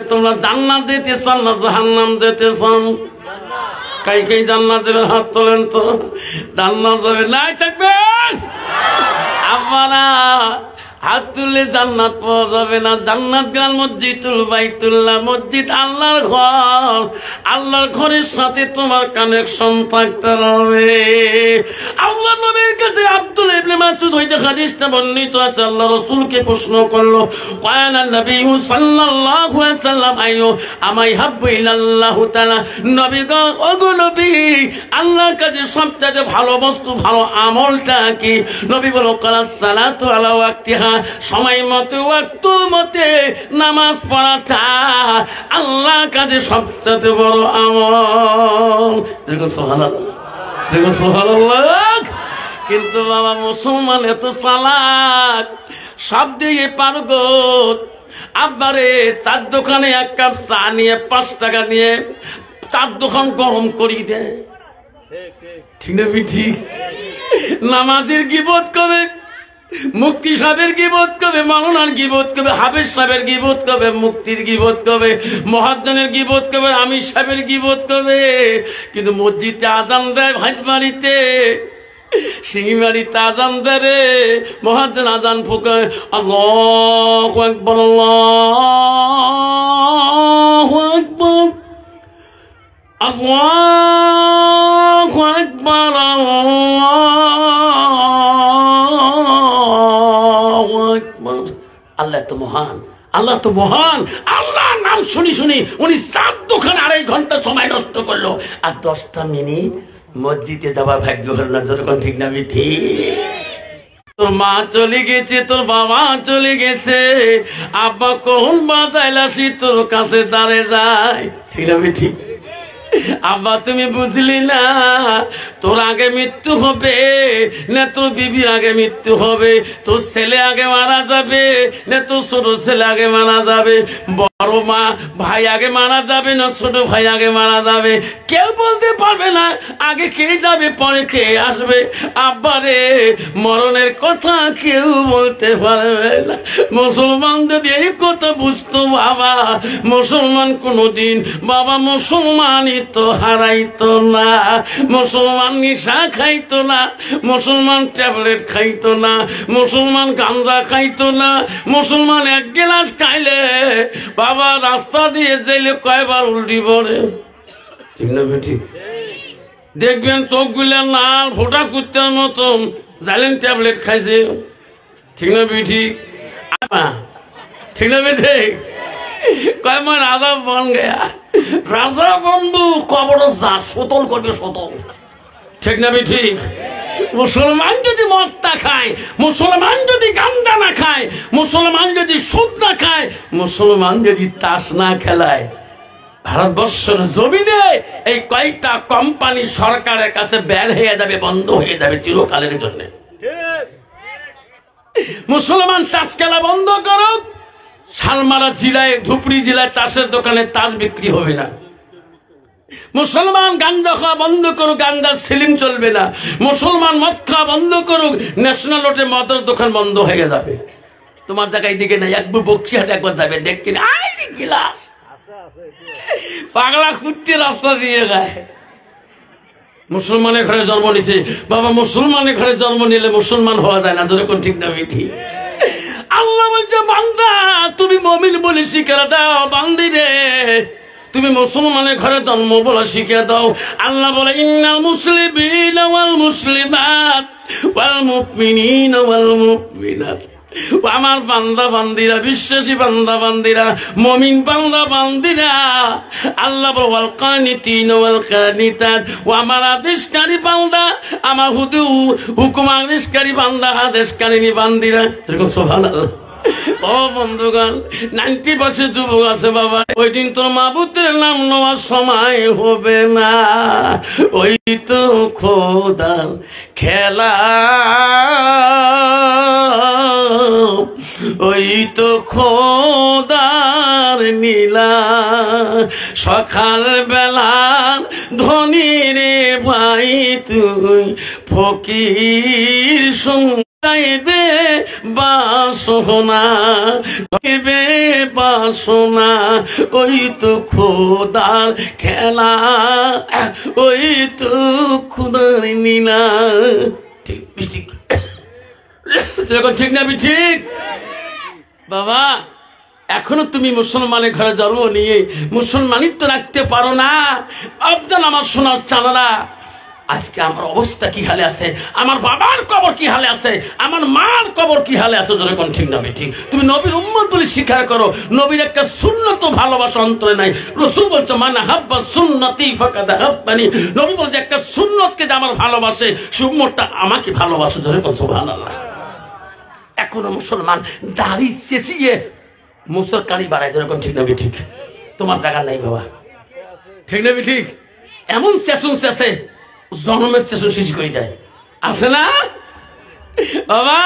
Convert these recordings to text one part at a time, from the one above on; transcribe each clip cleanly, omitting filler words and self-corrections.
তোমরা জান্নাত যেতে চান না জাহান্নাম যেতে চান? কাই কাই জান্নাত যাবেন হাত তোলেন তো। জান্নাত যাবে নাই থাকবেন আপনারা হাত তুললে জান্নাত পাওয়া যাবে না। জান্নাত গেল মসজিদুল বাইতুল্লাহ, মসজিদ আল্লাহর ঘর। আল্লাহর ঘরের সাথে তোমার কানেকশন থাকতে হবে। আল্লাহ নবীর কাছে আব্দুল্লাহ ইবনে মাসউদ হইতে হাদিসটা বর্ণিত আছে। আল্লাহ রাসূলকে প্রশ্ন করলো, কানা নবী সাল্লাল্লাহু আলাইহি ওয়াসাল্লাম আইয়ু আমাই হাব্বু ইলাল্লাহু তাআলা। নবী গো, ওগো নবী, আল্লাহর কাছে সবচেয়ে ভালো বস্তু, ভালো আমলটা কি? নবী বলল, কালাস সালাতু আলা ওয়াক্তিহা, সময় মতো ওয়াক্ত মতে নামাজ পড়াটা আল্লাহর কাছে সবচেয়ে বড় আমল। দেখো সুবহানাল্লাহ, দেখো সুবহানাল্লাহ। কিন্তু বাবা মুসলমান এত চালাক, সব দিকে পারগত। আব্বারে চার দোকানে এক কাপ চা নিয়ে 5 টাকা নিয়ে চার দোকান গরম করি দেয়, ঠিক না ঠিক? নামাজের গীবত করবে, মুক্তি সাহেবের গীবত করবে, মাওলানার গীবত করবে, হাফেজ সাহেবের গীবত করবে, মুক্তির গীবত করবে, মুয়াজ্জিনের গীবত করবে, আমির সাহেবের গীবত করবে। কিন্তু মসজিদে আযান দেয়, ভাটবাড়িতে সিংবাড়িতে আযান দেয় রে, মুয়াজ্জিন আযান ফুঁকায়, আল্লাহু আকবার, আল্লাহু আকবার, আল্লাহু আকবার, আল্লাহ তো মহান, আল্লাহ তো মহান। আল্লাহর নাম শুনি শুনি উনি 4 দোকান 2.5 ঘন্টা সময় নষ্ট করলো, আর 10টা মিনিট মসজিদে যাবার ভাগ্য হল না। যেরকম ঠিক না ঠিক? তোর মা চলে গেছে, তোর বাবা চলে গেছে, আব্বা কোন বাজাইলাসি তোর কাছে দাঁড়ে যায়, ঠিক না ঠিক? আব্বা তুমি বুঝলি না, তোর আগে মৃত্যু হবে না তোর বিবির আগে মৃত্যু হবে, তোর ছেলে আগে মারা যাবে না তোর ছোট ছেলে আগে মারা যাবে, বড় মা ভাই আগে মারা যাবে না ছোট ভাই আগে মারা যাবে। কেউ বলতে পারবে না আগে কে যাবে পরে কে আসবে। আব্বা রে, মরণের কথা কেউ বলতে পারবে না। মুসলমান যদি এই কথা বুঝতো বাবা, মুসলমান কোনোদিন বাবা মুসলমানই তো হারাইতো না। মুসলমান নিশা খাইতো না, মুসলমান ট্যাবলেট খাইতো না, মুসলমান গাঁজা খাইতো না। মুসলমান 1 গ্লাস খাইলে বাবা রাস্তা দিয়ে যাইলে কয়বার উল্টি পড়ে, ঠিক না বেটি? দেখবেন চোখ গুলা লাল ফোটা কুত্তার মতন, জানেন ট্যাবলেট খাইছে, ঠিক না বেটি? ঠিক না বেটি? কয় মা রাজা বন গেয়া, রাজা বন্ধু কবর যা সতল করবে সতল, ঠিক না ঠিক? মুসলমান যদি মদটা খায়, মুসলমান যদি গাঁজা না খায়, মুসলমান যদি সুদ না খায়, মুসলমান যদি তাস না খেলায়, ভারতবর্ষের জমিনে এই কয়েকটা কোম্পানি সরকারের কাছে ব্যান হয়ে যাবে, বন্ধ হয়ে যাবে চিরকালের জন্য। মুসলমান তাস খেলা বন্ধ করুক, শালমারা জেলায়, ধুপড়ি জেলায় তাসের দোকানে তাস বিক্রি হবে না। মুসলমান গাঁজা খাওয়া বন্ধ করুক, গাঁজার সিলিম চলবে না। মুসলমান মদ খাওয়া বন্ধ করুক, ন্যাশনাল রোডে মদের দোকান বন্ধ হয়ে যাবে। তোমার জায়গায় দিকে না, একবার বক্সিহাট একবার যাবে, দেখছি না গিলাস পাগলা কুত্তি রাস্তা দিয়ে গায়। মুসলমানের ঘরে জন্ম নিছে বাবা, মুসলমানের ঘরে জন্ম নিলে মুসলমান হওয়া যায় না, যেরকম ঠিক না ঠিক? আল্লাহ বলছে, বান্দা তুমি মুমিন বলে শিখে দাও, বান্দি রে তুমি মুসলমানের ঘরে জন্ম বলে শিখে দাও। আল্লাহ বলে, ইন্নাল মুসলিমিনা ওয়াল মুসলিমাত ওয়াল মুমিনিনা ওয়াল মুমিনাত। আমার বান্দা বান্দিরা, বিশ্বাসী বান্দা বান্দিরা, মুমিন বান্দা বান্দিরা, আল্লাহ বলে ওয়াল কানিতিনা ওয়াল কানিতাত, ও আমার আদেশকারী বান্দা, আমার হুকুম আদেশকারী বান্দা, আদেশকারী বান্দিরা। এরকম সুবহানাল্লাহ। ও বন্ধুগণ, 90 বছর যুবক আছে বাবা, ওই দিন তোর মাবুদের নাম নেওয়ার সময় হবে না। ওই তো খোদার খেলা, ওই তো খোদার নীলা। সকাল বেলা ধনী রে ভাই তুই ফকির চাইবে বাসনা চাইবে বাসনা ওই তো খোদার খেলা ওই তো খোদার নীলা ঠিক ঠিক ঠিক না ঠিক বাবা এখনো তুমি মুসলমানের ঘরে জন্ম নিয়ে মুসলমানিত্ব রাখতে পারো না আব্দাল আমার সোনার চানারা আজকে আমার অবস্থা কি হালে আছে আমার বাবার কবর কি হালে আছে আমার মার কবর কি হালে আছে যখন ঠিক না ঠিক তুমি নবীর উম্মত বলে স্বীকার করো নবীর একটা সুন্নত ভালোবাসা অন্তরে নাই রাসূল বলছে মান হাব্বা সুন্নতি ফাকাদ হাব্বানি নবী বলছে একটা সুন্নতকে যে আমার ভালোবাসে সুন্নতটা আমাকে ভালোবাসে যখন সুবহানাল্লাহ এখনো মুসলমান দাড়ি চেঁচিয়ে মুসর কারি বাড়ায় যেরকম ঠিক না ঠিক তোমার জায়গা নাই বাবা ঠিক না ঠিক এমন চেঁচুন চেঁচে জন্মের চেঁচুন শেষ করে দেয় আছে না বাবা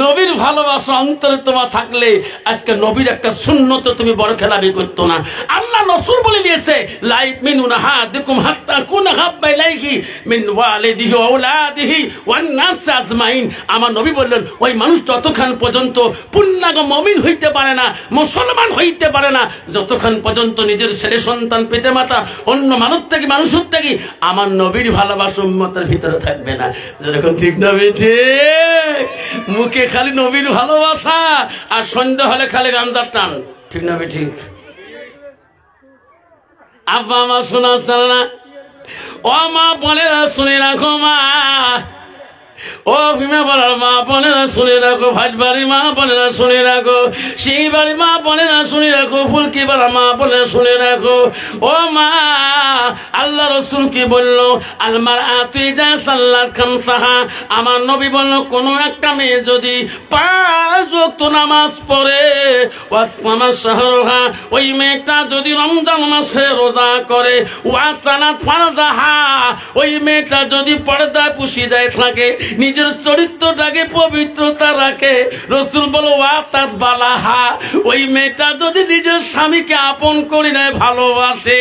নবীর ভালোবাসা অন্তরে তোমার থাকলে আজকে নবীর একটা সুন্নত তুমি বড় খেলাবি করতো না আল্লাহ রাসূল বলে দিয়েছে লাইক মিনুনা হাদিকুম হাত্তা কুনা হাব্বা ইলাইহি মিন ওয়ালিদিহি ওয়া আওলাদিহি ওয়ান নাস আজমাইন আমার নবী বললেন ওই মানুষ ততক্ষণ পর্যন্ত পূর্ণাঙ্গ মুমিন হইতে পারে না মুসলমান হইতে পারে না যতক্ষণ পর্যন্ত নিজের ছেলে সন্তান পিতামাতা অন্য মানুষ থেকে মানুষের থেকে আমার নবীর ভালোবাসা উম্মতের ভিতরে থাকবে না যেরকম ঠিক নবী ঠিক মুখে খালি নবীর ভালোবাসা আর সন্ধ্যা হলে খালি গান্ধার টান ঠিক না ঠিক আব্বা মা শোনা চলে না ও মা বলে শুনে রাখো মা ও ভীমা বলার মা বলে না শুনে রাখো ভাট বাড়ির মা বলে না শুনে রাখো সেই বাড়ির মা বলে না শুনে রাখো ফুলকি বাড়া মা বলে শুনে রাখো ও মা আল্লাহ রাসূল কি বললো আলমার আতুইজা সাল্লাত খামসাহা আমার নবী বললো কোনো একটা মেয়ে যদি 5 ওয়াক্ত নামাজ পড়ে ওয়াসামা শাহরুহা ওই মেয়েটা যদি রমজান মাসে রোজা করে ওয়াসানাত ফারদাহা ওই মেয়েটা যদি পর্দা পুশিদায় থাকে নিজের চরিত্রটাকে পবিত্রতা রাখে রাসূল বলো ওয়াতাত বালাহা ওই মেয়েটা যদি নিজের স্বামীকে আপন করে নেয় ভালোবাসে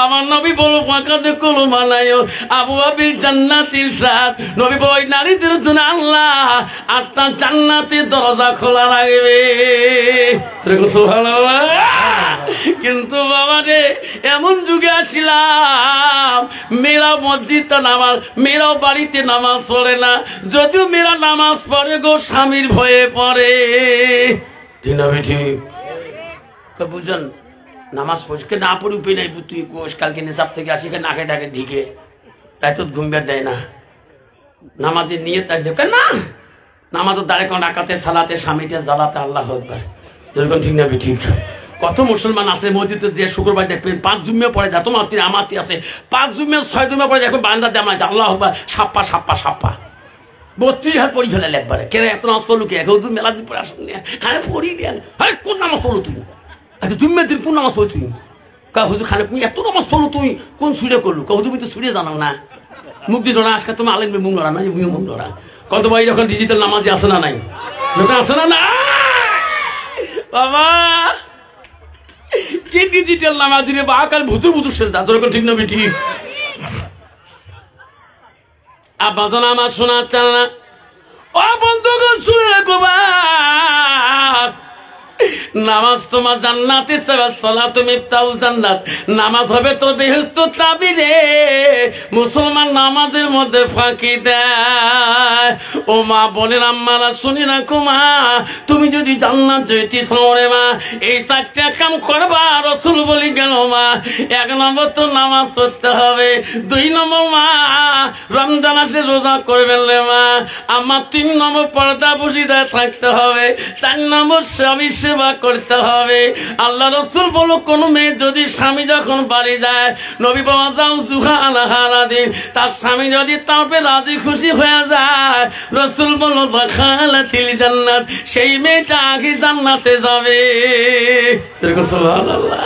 আমার নবী বলো ফাকাদ কুলু মানায়ো আবু আবিল জান্নাতিল সাত নবী বলো ওই নারীদের জন্য আল্লাহ 8টা জান্নাতের দরজা খোলা রাখবে সুবহানাল্লাহ কিন্তু বাবা রে এমন যুগে আসিলাম মেয়েরা মসজিদে নামাজ মেয়েরাও বাড়িতে নামাজ পড়ে না যদিও মেয়েরা নামাজ পড়ে গো স্বামীর ভয়ে পড়ে ঠিক না ঠিক বুঝলেন নামাজ পড়ছে না পড়ি উপায় নাই তুই কোষ কালকে নেশাব থেকে আসি নাকে ডাকে ঢিকে রাত ঘুমবে দেয় না নামাজের নিয়ে তাই দেখে না নামাজের দাঁড়ে কোন ডাকাতে সালাতে স্বামীতে জ্বালাতে আল্লাহ একবার যেরকম ঠিক না ঠিক কত মুসলমান আছে মসজিদে যে শুক্রবার দেখবেন 5 জুম্মে পড়ে যা তোমার আমারটি আছে 5 জুম্মে 6 জুম্মে পড়ে দেখবেন বান্দা দেয় আল্লাহ সাপ্পা সাপ্পা সাপ্পা 32 হাত পড়ি ফেলে একবারে কেন এত নামাজ পড়লো কে এখন তুই মেলা দিন পরে আসুন খানে পড়ি হ্যাঁ কোন নামাজ পড়লো তুই জুম্মের দিন কোন নামাজ পড়ি তুই কা হুজুর খানে তুমি এত নামাজ পড়লো তুই কোন সুরে করলু কা হুজুর তুমি তো সুরে জানাও না মুখ দিয়ে ধরা আজকে তুমি আলেন মুখ ধরা না মুখ ধরা কত ভাই যখন ডিজিটাল নামাজে আসে না নাই যখন আসে না না বাবা কি ডিজিটাল নামাজ দিনে বা কাল ভুতুর ভুতুর শেষ দাঁত ঠিক না ঠিক আব্বা তো নামাজ শোনাচ্ছে না ও বন্ধুগণ শুনে রাখো বা নামাজ তোমার জান্নাতে সালাতু মিফতাহুল জান্নাত নামাজ হবে তোর বেহেশতের চাবি রে মুসলমান নামাজের মধ্যে ফাঁকি দেয় ও মা বোনের আম্মারা শুনি রাখো মা তুমি যদি জান্নাত যেতে চাও রে মা এই 4টা কাম করবা রাসূল বলি গেল মা 1 নম্বর তো নামাজ পড়তে হবে 2 নম্বর মা রমজান আসে রোজা করবেন রে মা আমার 3 নম্বর পর্দা বসিদায় থাকতে হবে 4 নম্বর স্বামী সেবা করতে হবে আল্লাহ রাসূল বলো কোন মেয়ে যদি স্বামী যখন বাড়ি যায় নবী বাবা যাও জুহা আলাহারা দিন তার স্বামী যদি তাপে রাজি খুশি হয়ে যায় রাসূল বলো দাখালাতিল জান্নাত সেই মেয়েটা আগে জান্নাতে যাবে সুবহানাল্লাহ।